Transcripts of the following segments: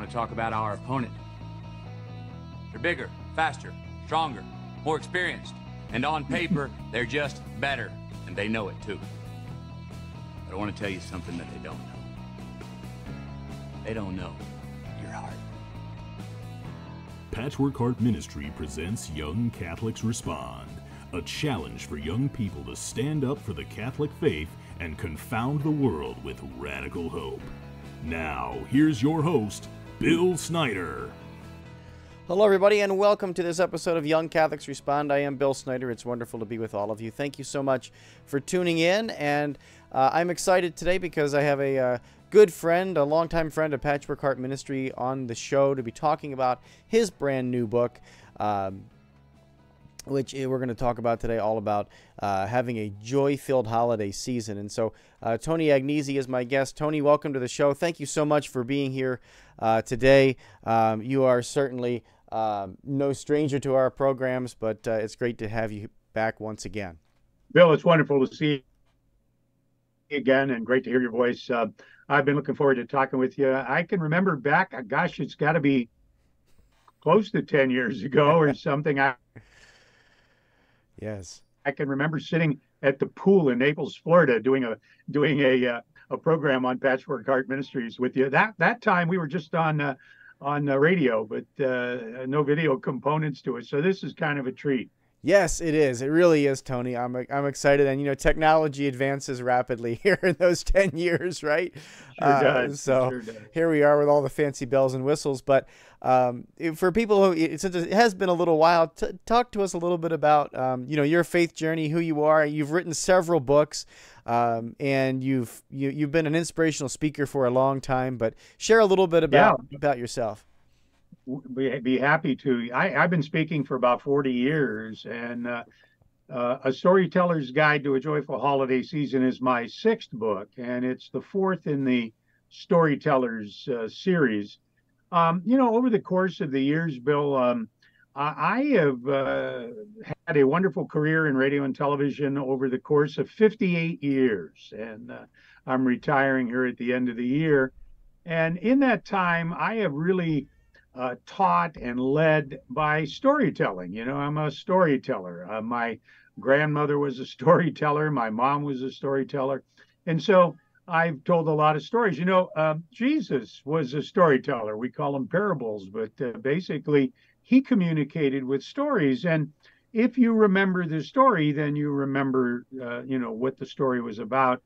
want to talk about our opponent. They're bigger, faster, stronger, more experienced. And on paper, they're just better. And they know it too. But I want to tell you something that they don't know. They don't know your heart. Patchwork Heart Ministry presents Young Catholics Respond, a challenge for young people to stand up for the Catholic faith and confound the world with radical hope. Now, here's your host, Bill Snyder. Hello, everybody, and welcome to this episode of Young Catholics Respond. I am Bill Snyder. It's wonderful to be with all of you. Thank you so much for tuning in, and I'm excited today because I have a good friend, a longtime friend of Patchwork Heart Ministry on the show to be talking about his brand new book, which we're going to talk about today, all about having a joy-filled holiday season. And so Tony Agnesi is my guest. Tony, welcome to the show. Thank you so much for being here today. You are certainly no stranger to our programs, but it's great to have you back once again. Bill, it's wonderful to see you again and great to hear your voice. I've been looking forward to talking with you. I can remember back, gosh, it's got to be close to 10 years ago or something. Yes. I can remember sitting at the pool in Naples, Florida, doing a program on Patchwork Heart Ministries with you. That time we were just on the radio, but no video components to it. So this is kind of a treat. Yes, it is. It really is, Tony. I'm excited, and technology advances rapidly here in those 10 years, right? Sure does. So sure does. Here we are with all the fancy bells and whistles. But for people who, since it has been a little while, talk to us a little bit about your faith journey, who you are. You've written several books, and you've been an inspirational speaker for a long time. But share a little bit about yourself. Be happy to. I've been speaking for about 40 years, and A Storyteller's Guide to a Joyful Holiday Season is my 6th book, and it's the 4th in the Storytellers series. Over the course of the years, Bill, I have had a wonderful career in radio and television over the course of 58 years, and I'm retiring here at the end of the year. And in that time, I have really taught and led by storytelling. I'm a storyteller. My grandmother was a storyteller. My mom was a storyteller. And so I've told a lot of stories. Jesus was a storyteller. We call them parables, but basically he communicated with stories. And if you remember the story, then you remember, what the story was about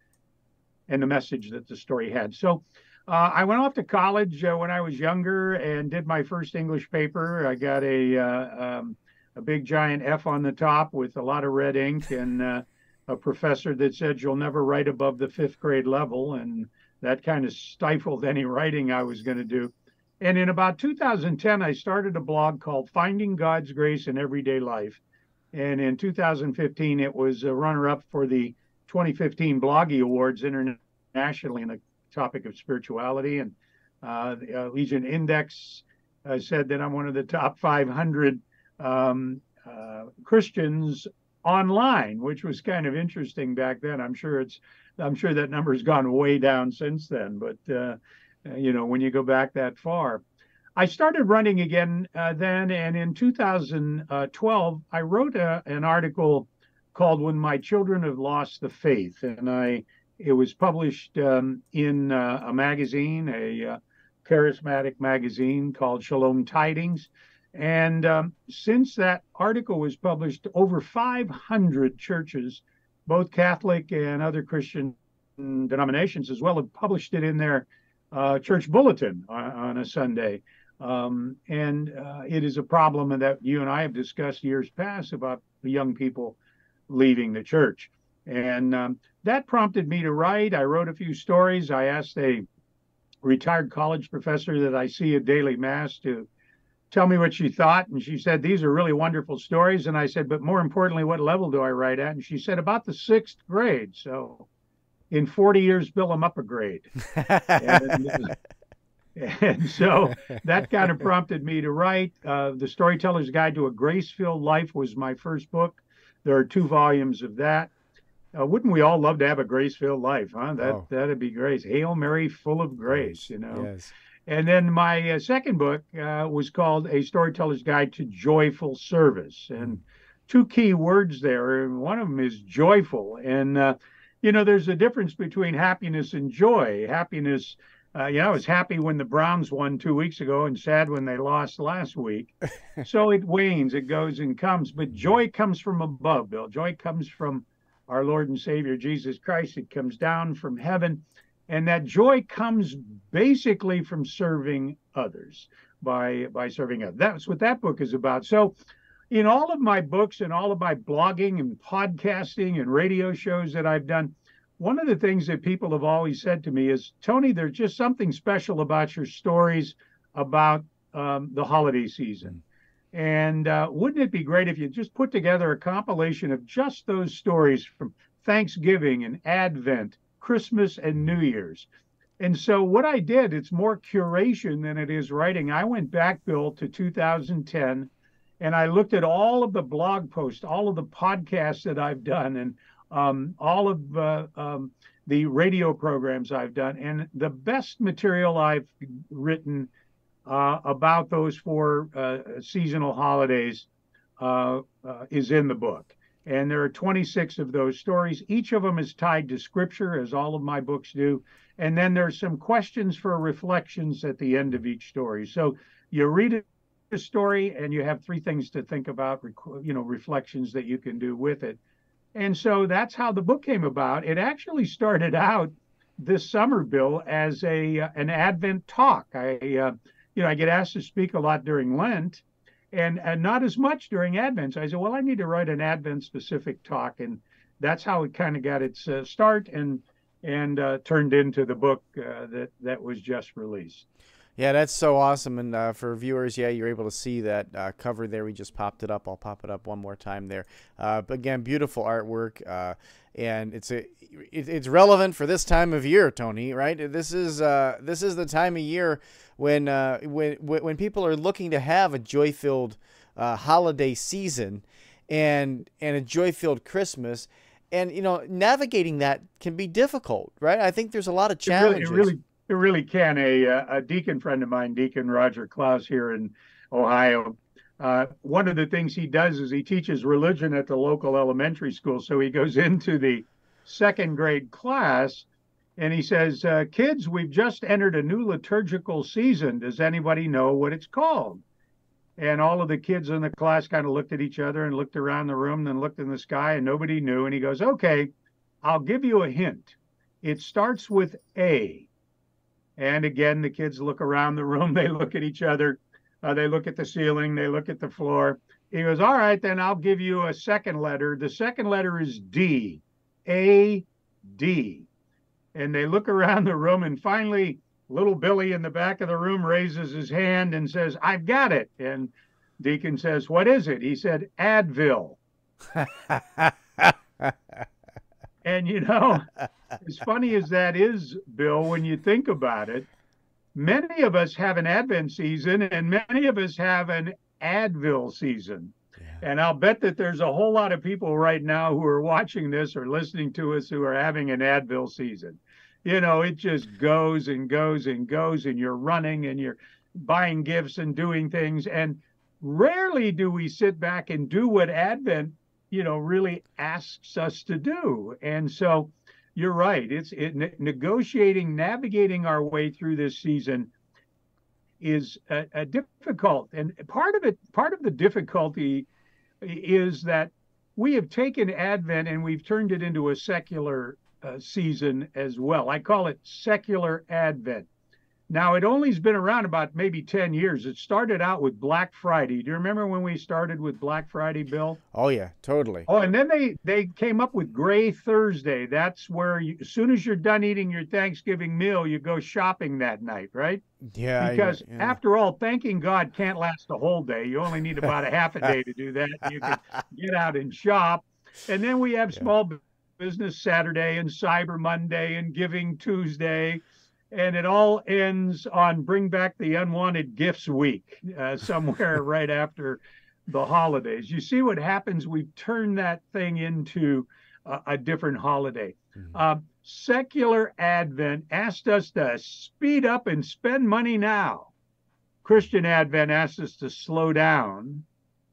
and the message that the story had. So I went off to college when I was younger and did my first English paper. I got a big giant F on the top with a lot of red ink, and a professor that said you'll never write above the 5th grade level, and that kind of stifled any writing I was going to do. And in about 2010, I started a blog called Finding God's Grace in Everyday Life. And in 2015, it was a runner-up for the 2015 Bloggy Awards internationally in the topic of spirituality, and Legion Index said that I'm one of the top 500 Christians online, which was kind of interesting back then. I'm sure that number's gone way down since then, but when you go back that far. I started running again then, and in 2012 I wrote an article called "When My Children Have Lost the Faith," and it was published in a magazine, a charismatic magazine called Shalom Tidings. And since that article was published, over 500 churches, both Catholic and other Christian denominations as well, have published it in their church bulletin on a Sunday. And it is a problem that you and I have discussed years past about the young people leaving the church. And that prompted me to write. I wrote a few stories. I asked a retired college professor that I see at daily mass to tell me what she thought. And she said, these are really wonderful stories. And I said, but more importantly, what level do I write at? And she said, about the 6th grade. So in 40 years, Bill, I'm up a grade. And so that kind of prompted me to write. The Storyteller's Guide to a Grace-Filled Life was my first book. There are 2 volumes of that. Wouldn't we all love to have a grace-filled life, huh? That'd be great. Hail Mary, full of grace, Yes. And then my second book was called A Storyteller's Guide to Joyful Service. And two key words there. And one of them is joyful. And, there's a difference between happiness and joy. Happiness, I was happy when the Browns won 2 weeks ago and sad when they lost last week. So it wanes, it goes and comes. But joy comes from above, Bill. Joy comes from our Lord and Savior, Jesus Christ. It comes down from heaven. And that joy comes basically from serving others, by serving others. That's what that book is about. So in all of my books and all of my blogging and podcasting and radio shows that I've done, one of the things that people have always said to me is, Tony, there's just something special about your stories about the holiday season. And wouldn't it be great if you just put together a compilation of just those stories from Thanksgiving and Advent, Christmas and New Year's? And so what I did, it's more curation than it is writing. I went back, Bill, to 2010, and I looked at all of the blog posts, all of the podcasts that I've done, and all of the radio programs I've done. And the best material I've written about those four seasonal holidays is in the book. And there are 26 of those stories. Each of them is tied to scripture, as all of my books do. And then there's some questions for reflections at the end of each story. So you read a story and you have three things to think about, reflections that you can do with it. And so that's how the book came about. It actually started out this summer, Bill, as an Advent talk. I get asked to speak a lot during Lent, and not as much during Advent. So I said, well, I need to write an Advent-specific talk, and that's how it kind of got its start and turned into the book that was just released. Yeah, that's so awesome. And for viewers, you're able to see that cover there. We just popped it up. I'll pop it up one more time there. But again, beautiful artwork, and it's relevant for this time of year, Tony. Right? This is the time of year when people are looking to have a joy-filled holiday season and a joy-filled Christmas. And navigating that can be difficult, right? I think there's a lot of challenges. It really can. A deacon friend of mine, Deacon Roger Klaus here in Ohio, one of the things he does is he teaches religion at the local elementary school. So he goes into the second grade class and he says, kids, we've just entered a new liturgical season. Does anybody know what it's called? And all of the kids in the class kind of looked at each other and looked around the room, then looked in the sky, and nobody knew. And he goes, okay, I'll give you a hint. It starts with A. And again, the kids look around the room. They look at each other. They look at the ceiling. They look at the floor. He goes, all right, then I'll give you a second letter. The second letter is D. A-D. And they look around the room, and finally, little Billy in the back of the room raises his hand and says, I've got it. And Deacon says, what is it? He said, Advil. And, as funny as that is, Bill, when you think about it, many of us have an Advent season and many of us have an Advil season. Yeah. And I'll bet that there's a whole lot of people right now who are watching this or listening to us who are having an Advil season. It just goes and goes and goes, and you're running and you're buying gifts and doing things. And rarely do we sit back and do what Advent, really asks us to do. And so you're right. Negotiating, navigating our way through this season is a difficult. And part of the difficulty is that we have taken Advent and we've turned it into a secular season as well. I call it secular Advent. Now, it only's been around about maybe 10 years. It started out with Black Friday. Do you remember when we started with Black Friday, Bill? Oh, yeah, totally. Oh, and then they came up with Gray Thursday. That's where as soon as you're done eating your Thanksgiving meal, you go shopping that night, right? Yeah. Because after all, thanking God can't last a whole day. You only need about a half a day to do that. You can get out and shop. And then we have Small Business Saturday and Cyber Monday and Giving Tuesday. And it all ends on Bring Back the Unwanted Gifts Week, somewhere right after the holidays. You see what happens? We've turned that thing into a different holiday. Mm-hmm. Secular Advent asked us to speed up and spend money now. Christian Advent asks us to slow down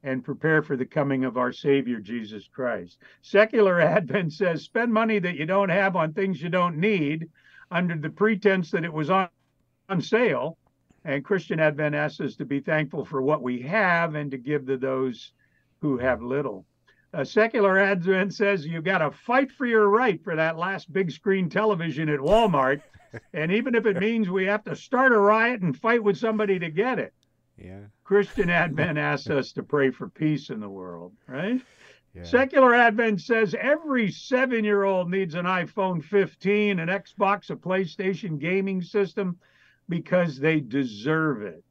and prepare for the coming of our Savior, Jesus Christ. Secular Advent says spend money that you don't have on things you don't need under the pretense that it was on sale. And Christian Advent asks us to be thankful for what we have and to give to those who have little. Secular Advent says you got to fight for your right for that last big screen television at Walmart. And even if it means we have to start a riot and fight with somebody to get it. Yeah. Christian Advent asks us to pray for peace in the world, right? Yeah. Secular Advent says every 7-year-old needs an iPhone 15, an Xbox, a PlayStation gaming system because they deserve it.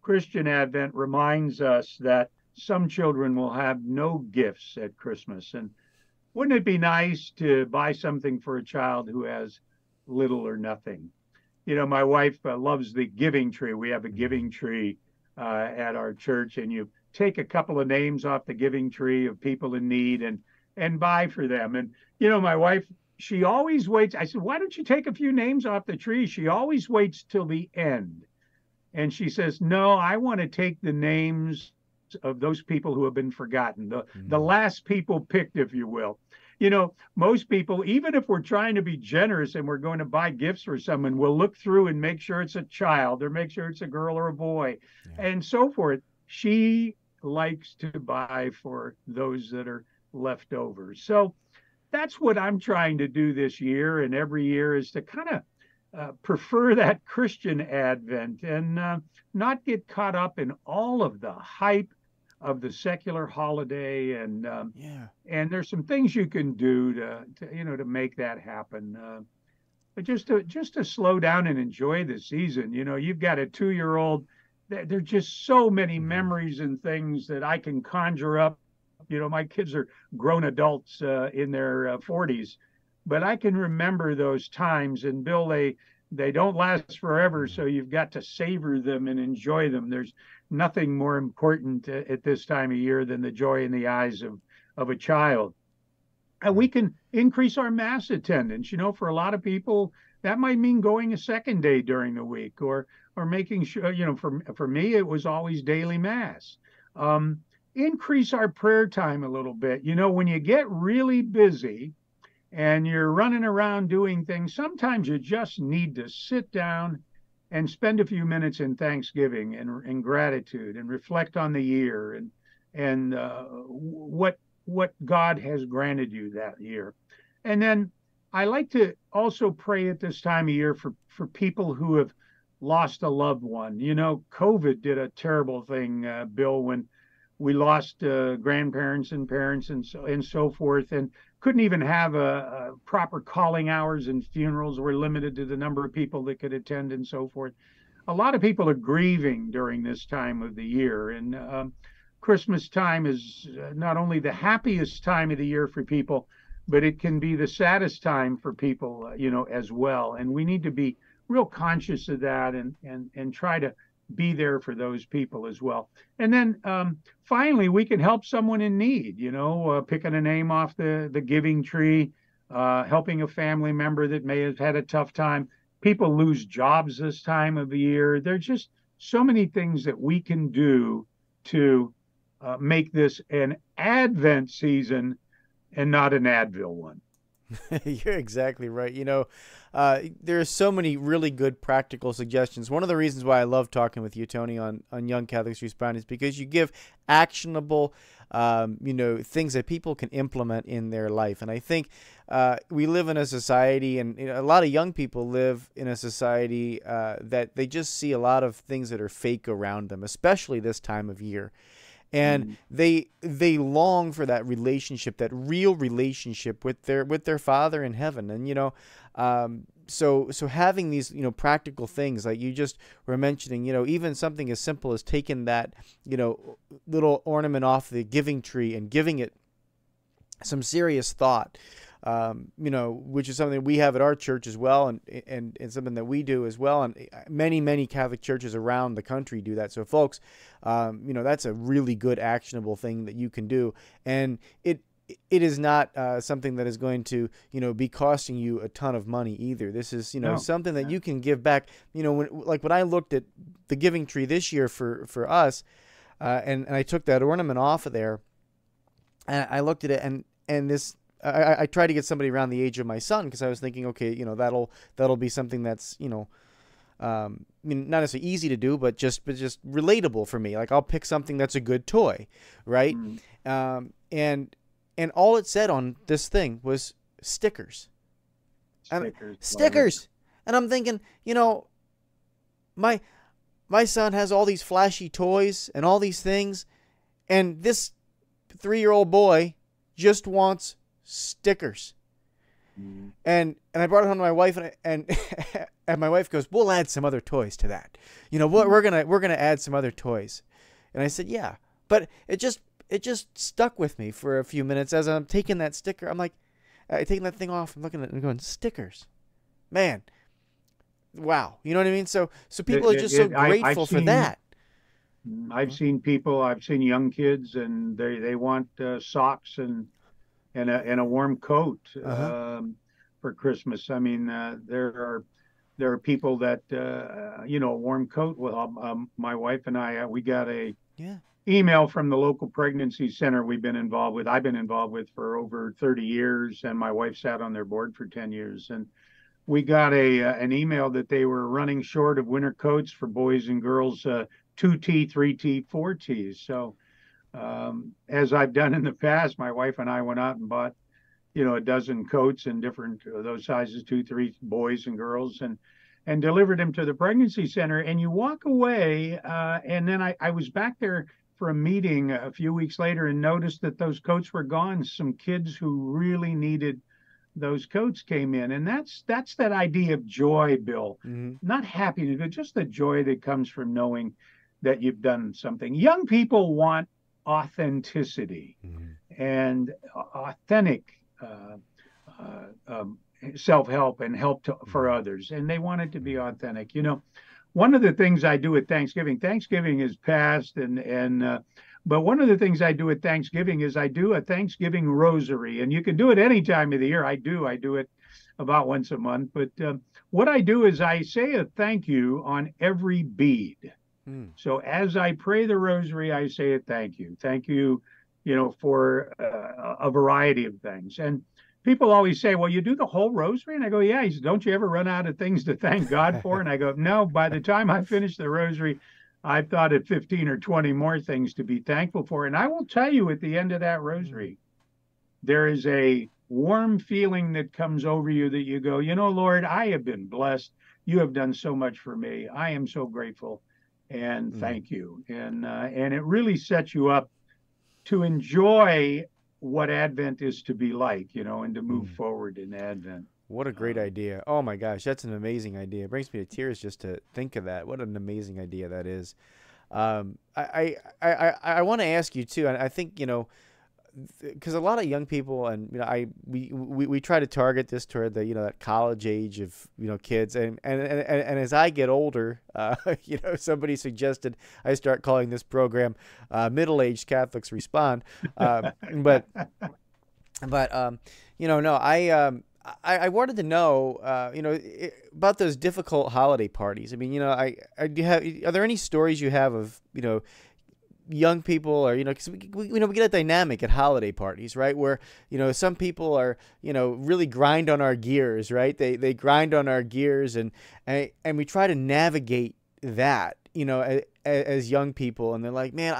Christian Advent reminds us that some children will have no gifts at Christmas. And wouldn't it be nice to buy something for a child who has little or nothing? You know, my wife loves the giving tree. We have a giving tree at our church, and you take a couple of names off the giving tree of people in need and buy for them. And, you know, my wife, she always waits. I said, why don't you take a few names off the tree? She always waits till the end. And she says, no, I want to take the names of those people who have been forgotten, the last people picked, if you will. You know, most people, even if we're trying to be generous and we're going to buy gifts for someone, we'll look through and make sure it's a child or make sure it's a girl or a boy and so forth. She likes to buy for those that are left over. So that's what I'm trying to do this year and every year, is to kind of prefer that Christian Advent and not get caught up in all of the hype of the secular holiday. And there's some things you can do to make that happen. But just to slow down and enjoy the season. You know, you've got a 2-year-old. There's just so many memories and things that I can conjure up. You know, my kids are grown adults in their 40s, but I can remember those times. And Bill, they don't last forever, so you've got to savor them and enjoy them. There's nothing more important at this time of year than the joy in the eyes of a child. And we can increase our mass attendance. You know, for a lot of people, that might mean going a second day during the week, or making sure, you know, for me, it was always daily mass. Increase our prayer time a little bit. You know, when you get really busy and you're running around doing things, sometimes you just need to sit down and spend a few minutes in thanksgiving and gratitude and reflect on the year and what God has granted you that year. And then I like to also pray at this time of year for people who have lost a loved one. You know, COVID did a terrible thing, Bill, when we lost grandparents and parents and so forth, and couldn't even have a proper calling hours, and funerals were limited to the number of people that could attend and so forth. A lot of people are grieving during this time of the year, and Christmas time is not only the happiest time of the year for people, but it can be the saddest time for people, you know, as well. And we need to be real conscious of that and try to be there for those people as well. And then finally, we can help someone in need, you know, picking a name off the giving tree, helping a family member that may have had a tough time. People lose jobs this time of the year. There's just so many things that we can do to make this an Advent season and not an Advil one. You're exactly right. You know, there are so many really good practical suggestions. One of the reasons why I love talking with you, Tony, on Young Catholics Respond is because you give actionable, you know, things that people can implement in their life. And I think we live in a society, and you know, a lot of young people live in a society that they just see a lot of things that are fake around them, especially this time of year. And they long for that relationship, that real relationship with their Father in heaven. And you know, so having these, you know, practical things like you just were mentioning, you know, even something as simple as taking that, you know, little ornament off the giving tree and giving it some serious thought. You know, which is something we have at our church as well, and something that we do as well, and many Catholic churches around the country do that. So, folks, you know, that's a really good actionable thing that you can do, and it is not something that is going to, be costing you a ton of money either. This is, No. something that you can give back. When I looked at the Giving Tree this year for us, and I took that ornament off of there, and I looked at it, and this, I tried to get somebody around the age of my son, because I was thinking, okay, that'll be something that's, not necessarily easy to do, but just relatable for me. Like, I'll pick something that's a good toy, right? And all it said on this thing was stickers. Stickers. And I'm thinking, my son has all these flashy toys and all these things, and this 3-year-old boy just wants stickers. And I brought it home to my wife, and and my wife goes, "We'll add some other toys to that. We're gonna add some other toys." And I said, "Yeah," but it just stuck with me for a few minutes as I'm taking that sticker. I'm like, taking that thing off and looking at it and going, stickers, man, wow. You know what I mean? So people are just so grateful for that. I've seen young kids, and they want socks and a warm coat for Christmas. I mean, there are people that a warm coat. Well, my wife and I, we got a email from the local pregnancy center I've been involved with for over 30 years, and my wife sat on their board for 10 years. And we got an email that they were running short of winter coats for boys and girls, 2T, 3T, 4Ts. So as I've done in the past, my wife and I went out and bought, a dozen coats in different those sizes, 2, 3, boys and girls, and delivered them to the pregnancy center. And you walk away, and then I was back there for a meeting a few weeks later and noticed that those coats were gone. Some kids who really needed those coats came in. And that's that idea of joy, Bill. Not happiness, but just the joy that comes from knowing that you've done something. Young people want authenticity and authentic self-help and help for others. And they want it to be authentic. One of the things I do at Thanksgiving is past, but one of the things I do at Thanksgiving is I do a Thanksgiving rosary, and you can do it any time of the year. I do it about once a month. But what I do is I say a thank you on every bead. So as I pray the rosary, I say a thank you, for a variety of things. And people always say, "Well, you do the whole rosary?" And I go, "Yeah." He said, "Don't you ever run out of things to thank God for?" And I go, "No, by the time I finish the rosary, I've thought of 15 or 20 more things to be thankful for." And I will tell you, at the end of that rosary, there is a warm feeling that comes over you that you go, "Lord, I have been blessed. You have done so much for me. I am so grateful, and thank you." And it really sets you up to enjoy what Advent is to be like, and to move forward in Advent. What a great idea. Oh my gosh, that's an amazing idea. It brings me to tears just to think of that. What an amazing idea that is. I want to ask you too, and I think, because a lot of young people, and we try to target this toward the that college age of kids, and as I get older, somebody suggested I start calling this program Middle-Aged Catholics Respond, but I wanted to know about those difficult holiday parties. I mean, are there any stories you have of young people, or because we get a dynamic at holiday parties, right, where some people are really grind on our gears, right? They grind on our gears, and we try to navigate that as young people, and they're like, "Man,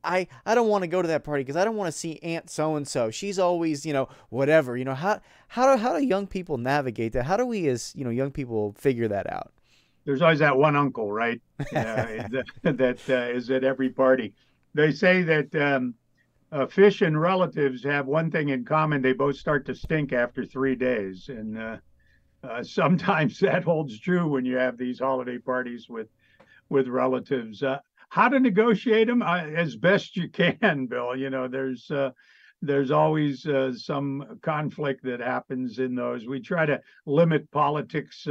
I don't want to go to that party because I don't want to see Aunt so and so. She's always whatever." How do young people navigate that? How do we as young people figure that out? There's always that one uncle, right? That is at every party. They say that fish and relatives have one thing in common: they both start to stink after 3 days, and sometimes that holds true when you have these holiday parties with relatives. How to negotiate them as best you can, Bill. There's always some conflict that happens in those. We try to limit politics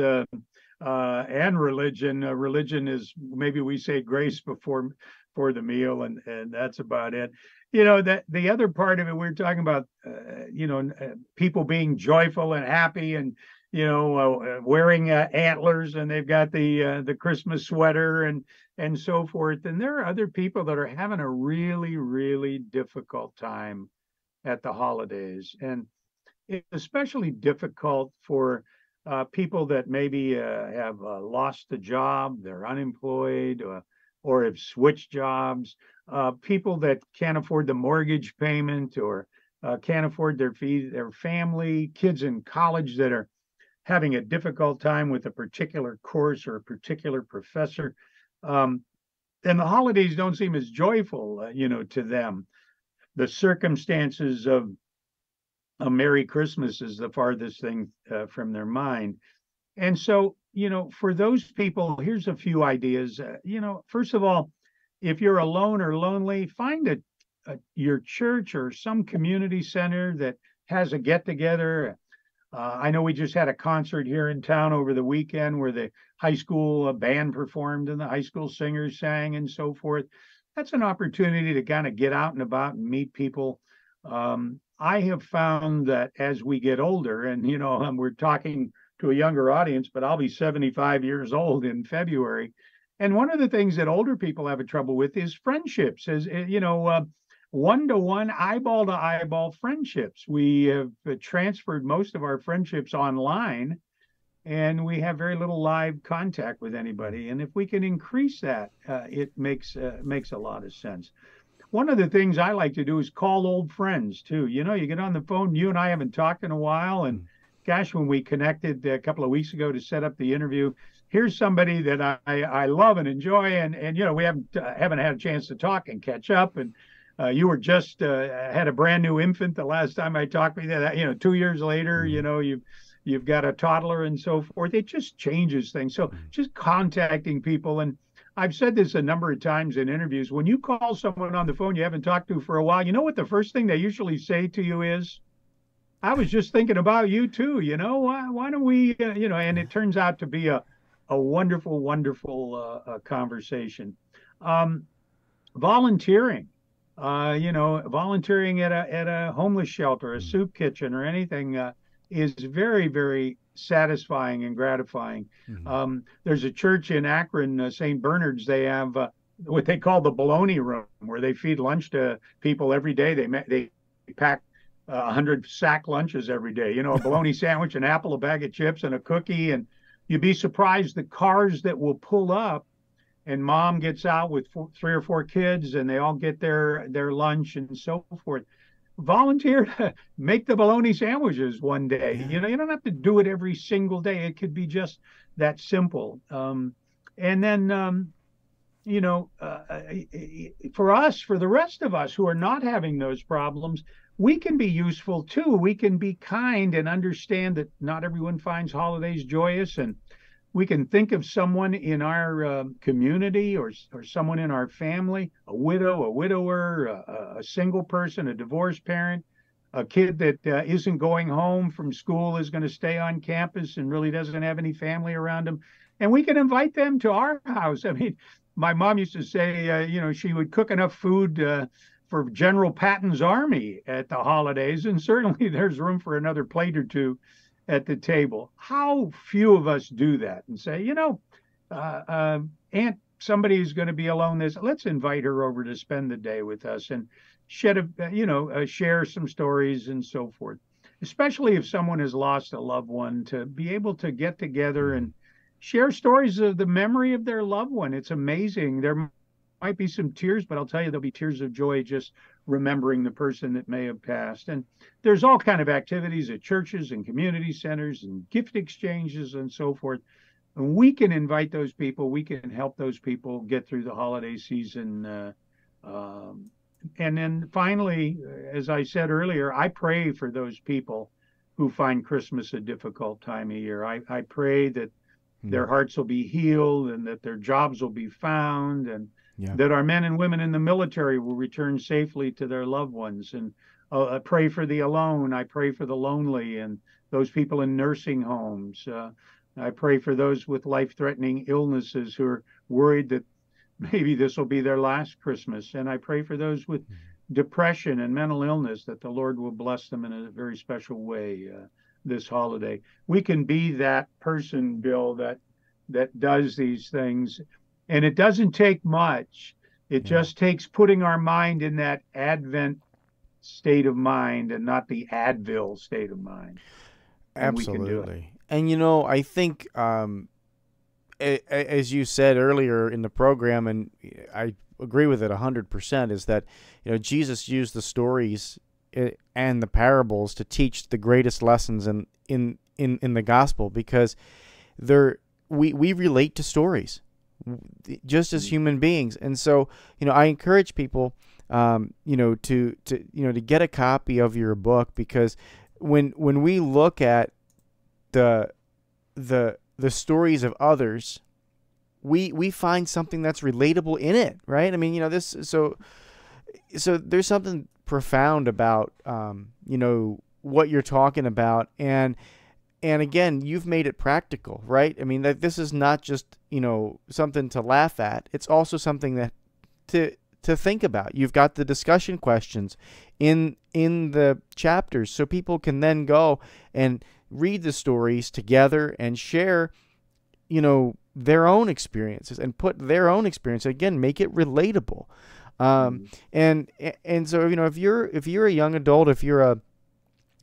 and religion. Religion is, maybe we say grace before for the meal, and that's about it. You know, that the other part of it, we're talking about, people being joyful and happy, and wearing antlers, and they've got the Christmas sweater and so forth. And there are other people that are having a really, really difficult time at the holidays, and it's especially difficult for people that maybe have lost a job, they're unemployed, or have switched jobs, people that can't afford the mortgage payment, or can't afford their fees, their family, kids in college that are having a difficult time with a particular course or a particular professor. And the holidays don't seem as joyful, to them. The circumstances of a Merry Christmas is the farthest thing from their mind. And so, for those people, here's a few ideas. First of all, if you're alone or lonely, find your church or some community center that has a get together. I know we just had a concert here in town over the weekend where the high school band performed and the high school singers sang and so forth. That's an opportunity to kind of get out and about and meet people. I have found that as we get older, and we're talking to a younger audience, but I'll be 75 years old in February. And one of the things that older people have a trouble with is friendships, as one-to-one, eyeball-to-eyeball friendships. We have transferred most of our friendships online, and we have very little live contact with anybody. And if we can increase that, it makes a lot of sense. One of the things I like to do is call old friends too. You get on the phone. You and I haven't talked in a while, and gosh, when we connected a couple of weeks ago to set up the interview, here's somebody that I love and enjoy, and we haven't had a chance to talk and catch up. And you were just had a brand new infant the last time I talked with you. 2 years later, you've got a toddler and so forth. It just changes things. So just contacting people. And I've said this a number of times in interviews. When you call someone on the phone you haven't talked to for a while, you know what the first thing they usually say to you is, I was just thinking about you too. Why don't we, and it turns out to be a wonderful, wonderful conversation. Volunteering, volunteering at a homeless shelter, a soup kitchen, or anything is very, very satisfying and gratifying. Mm-hmm. There's a church in Akron, St. Bernard's. They have what they call the bologna room, where they feed lunch to people every day. They pack 100 sack lunches every day. A bologna sandwich, an apple, a bag of chips, and a cookie. And you'd be surprised the cars that will pull up, and mom gets out with 3 or 4 kids, and they all get their lunch and so forth. Volunteer to make the bologna sandwiches one day. You don't have to do it every single day. It could be just that simple. And then, for the rest of us who are not having those problems, we can be useful too. We can be kind and understand that not everyone finds holidays joyous, and we can think of someone in our community or someone in our family, a widow, a widower, a single person, a divorced parent, a kid that isn't going home from school, is going to stay on campus and really doesn't have any family around them. And we can invite them to our house. I mean, my mom used to say, she would cook enough food for General Patton's army at the holidays, and certainly there's room for another plate or two at the table. How few of us do that and say, Aunt, somebody who's going to be alone, let's invite her over to spend the day with us and share some stories and so forth. Especially if someone has lost a loved one, to be able to get together and share stories of the memory of their loved one. It's amazing. There might be some tears, but I'll tell you, there'll be tears of joy just remembering the person that may have passed. And there's all kind of activities at churches and community centers and gift exchanges and so forth. And we can invite those people. We can help those people get through the holiday season. And then finally, as I said earlier, I pray for those people who find Christmas a difficult time of year. I pray that their hearts will be healed, and that their jobs will be found, and that our men and women in the military will return safely to their loved ones. And I pray for the alone. I pray for the lonely and those people in nursing homes. I pray for those with life-threatening illnesses who are worried that maybe this will be their last Christmas. And I pray for those with depression and mental illness that the Lord will bless them in a very special way this holiday. We can be that person, Bill, that does these things. And it doesn't take much. It just takes putting our mind in that Advent state of mind and not the Advil state of mind. And we can do it. And I think as you said earlier in the program, and I agree with it 100%, is that Jesus used the stories and the parables to teach the greatest lessons in the gospel, because we relate to stories just as human beings. And so I encourage people to get a copy of your book, because when we look at the stories of others, we find something that's relatable in it, right? I mean, so there's something profound about what you're talking about, and again, you've made it practical, right? I mean, that this is not just something to laugh at; it's also something that to think about. You've got the discussion questions in the chapters, so people can then go and read the stories together and share, their own experiences and put their own experience, again, make it relatable. And so, if you're a young adult, if you're a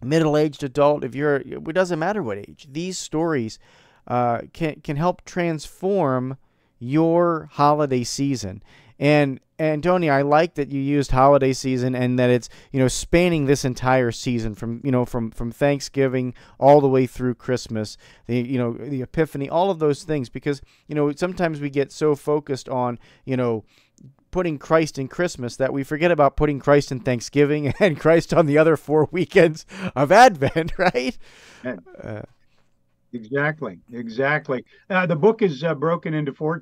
middle-aged adult, it doesn't matter what age, these stories can help transform your holiday season. And Tony, I like that you used holiday season, and that it's spanning this entire season from Thanksgiving all the way through Christmas, the Epiphany, all of those things, because sometimes we get so focused on putting Christ in Christmas that we forget about putting Christ in Thanksgiving and Christ on the other 4 weekends of Advent, right? Exactly. The book is broken into 4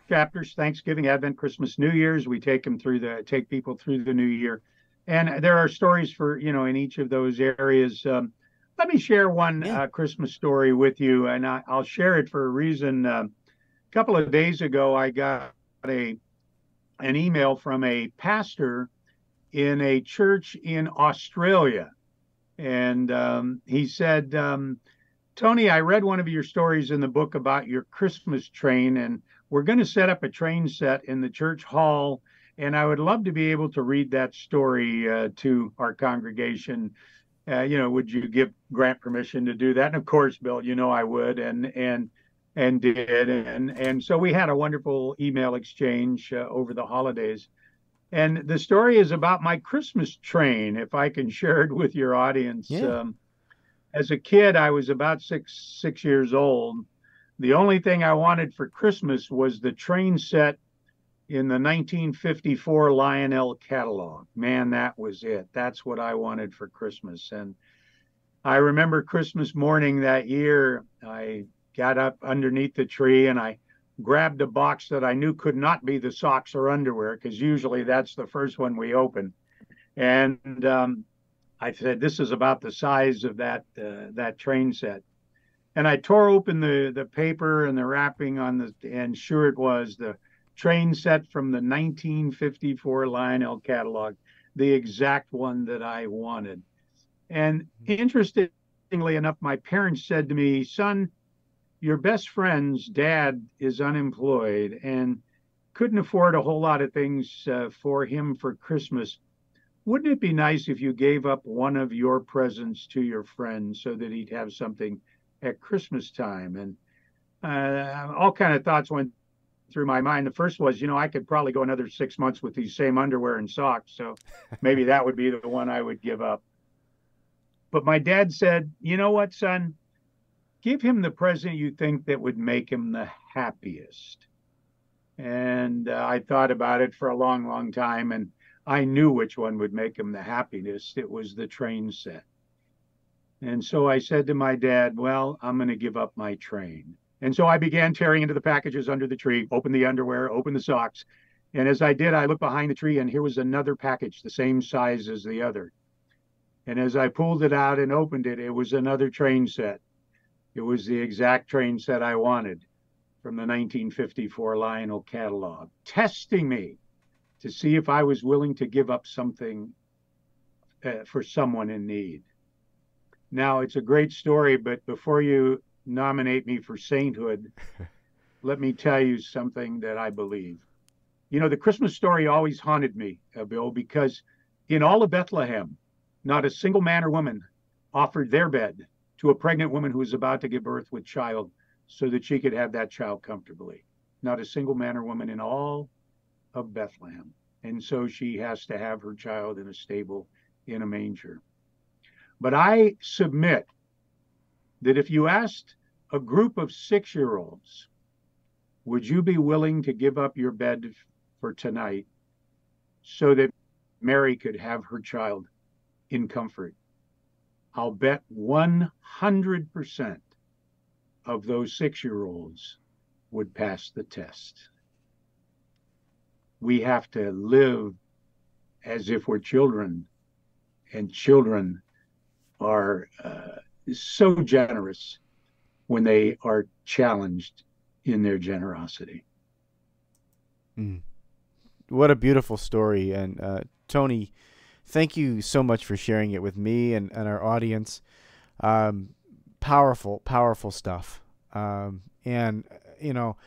chapters: Thanksgiving, Advent, Christmas, New Year's. We take people through the new year, and there are stories for in each of those areas. Let me share one Christmas story with you, and I'll share it for a reason. A couple of days ago, I got an email from a pastor in a church in Australia, and he said, Tony, I read one of your stories in the book about your Christmas train, and we're going to set up a train set in the church hall, and I would love to be able to read that story to our congregation. Would you grant permission to do that? And of course, Bill, I would, and did, and so we had a wonderful email exchange over the holidays. And the story is about my Christmas train, if I can share it with your audience. Yeah. As a kid, I was about six years old. The only thing I wanted for Christmas was the train set in the 1954 Lionel catalog. Man, that was it. That's what I wanted for Christmas. And I remember Christmas morning that year, I got up underneath the tree and I grabbed a box that I knew could not be the socks or underwear, because usually that's the first one we open. And I said, this is about the size of that train set. And I tore open the paper and the wrapping and sure it was the train set from the 1954 Lionel catalog, the exact one that I wanted. And interestingly enough, my parents said to me, son, your best friend's dad is unemployed and couldn't afford a whole lot of things for him for Christmas. Wouldn't it be nice if you gave up one of your presents to your friend so that he'd have something at Christmas time? And all kind of thoughts went through my mind. The first was, I could probably go another 6 months with these same underwear and socks, so maybe that would be the one I would give up. But my dad said, you know what, son? Give him the present you think that would make him the happiest. And I thought about it for a long, long time, and I knew which one would make him the happiest. It was the train set. And so I said to my dad, well, I'm going to give up my train. And so I began tearing into the packages under the tree, open the underwear, open the socks. And as I did, I looked behind the tree, and here was another package, the same size as the other. And as I pulled it out and opened it, it was another train set. It was the exact train set I wanted. from the 1954 Lionel catalog, testing me to see if I was willing to give up something for someone in need. Now, it's a great story, but before you nominate me for sainthood, let me tell you something that I believe. You know, the Christmas story always haunted me, Bill, because in all of Bethlehem, not a single man or woman offered their bed to a pregnant woman who was about to give birth with child so that she could have that child comfortably. Not a single man or woman in all of Bethlehem. And so she has to have her child in a stable in a manger. But I submit that if you asked a group of 6-year-olds, would you be willing to give up your bed for tonight so that Mary could have her child in comfort? I'll bet 100% of those 6-year-olds would pass the test. We have to live as if we're children, and children are so generous when they are challenged in their generosity. What a beautiful story. And Tony, thank you so much for sharing it with me and our audience. Powerful, powerful stuff. And, you know,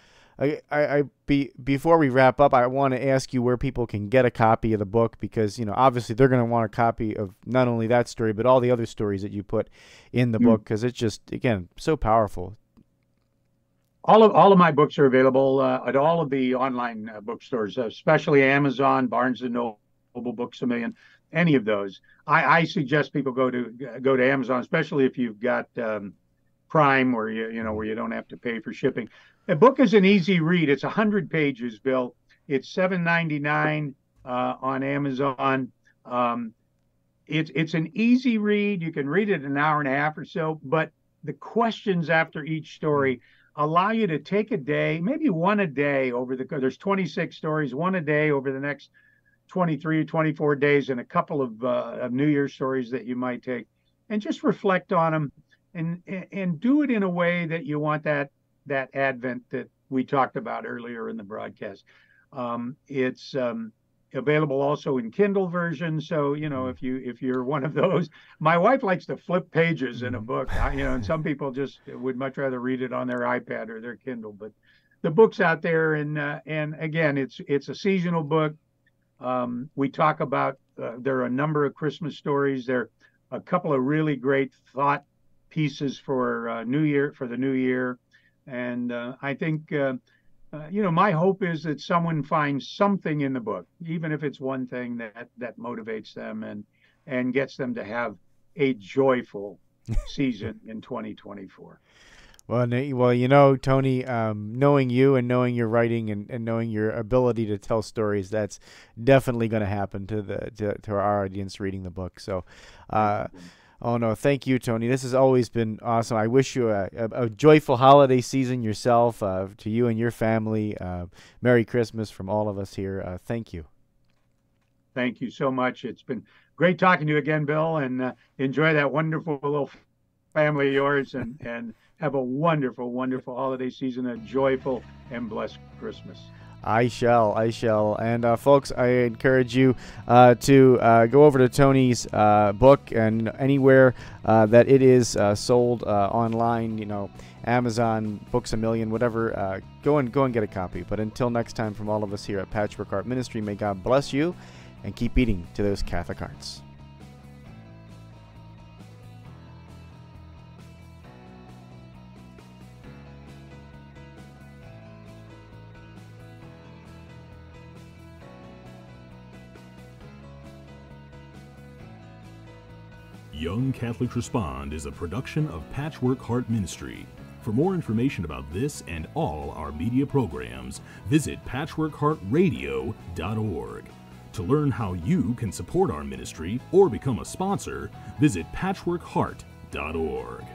before we wrap up, I want to ask you where people can get a copy of the book, because, you know, obviously they're going to want a copy of not only that story, but all the other stories that you put in the book, because it's just, again, so powerful. All of my books are available at all of the online bookstores, especially Amazon, Barnes & Noble, Books A Million, any of those. I suggest people go to Amazon, especially if you've got Prime, where where you don't have to pay for shipping. The book is an easy read. It's 100 pages, Bill. It's $7.99 on Amazon. It's an easy read. You can read it in an hour and a half or so, but the questions after each story allow you to take a day, maybe one a day there's 26 stories, one a day over the next 23 or 24 days, and a couple of New Year's stories that you might take, and just reflect on them and do it in a way that you want that Advent that we talked about earlier in the broadcast. It's available also in Kindle version. So, if you're one of those, my wife likes to flip pages in a book, and some people just would much rather read it on their iPad or their Kindle, but the book's out there. And again, it's a seasonal book. We talk about, there are a number of Christmas stories. There are a couple of really great thought pieces for the new year. And I think, my hope is that someone finds something in the book, even if it's one thing that motivates them and gets them to have a joyful season in 2024. Well, Tony, knowing you and knowing your writing and knowing your ability to tell stories, that's definitely going to happen to our audience reading the book. So, oh, no, thank you, Tony. This has always been awesome. I wish you a joyful holiday season yourself, to you and your family. Merry Christmas from all of us here. Thank you. Thank you so much. It's been great talking to you again, Bill, and enjoy that wonderful little family of yours, and have a wonderful, wonderful holiday season, a joyful and blessed Christmas. I shall. And folks, I encourage you to go over to Tony's book, and anywhere that it is sold online, Amazon, Books A Million, whatever, go and get a copy. But until next time, from all of us here at Patchwork Art Ministry, may God bless you and keep eating to those Catholic hearts. Young Catholics Respond is a production of Patchwork Heart Ministry. For more information about this and all our media programs, visit patchworkheartradio.org. To learn how you can support our ministry or become a sponsor, visit patchworkheart.org.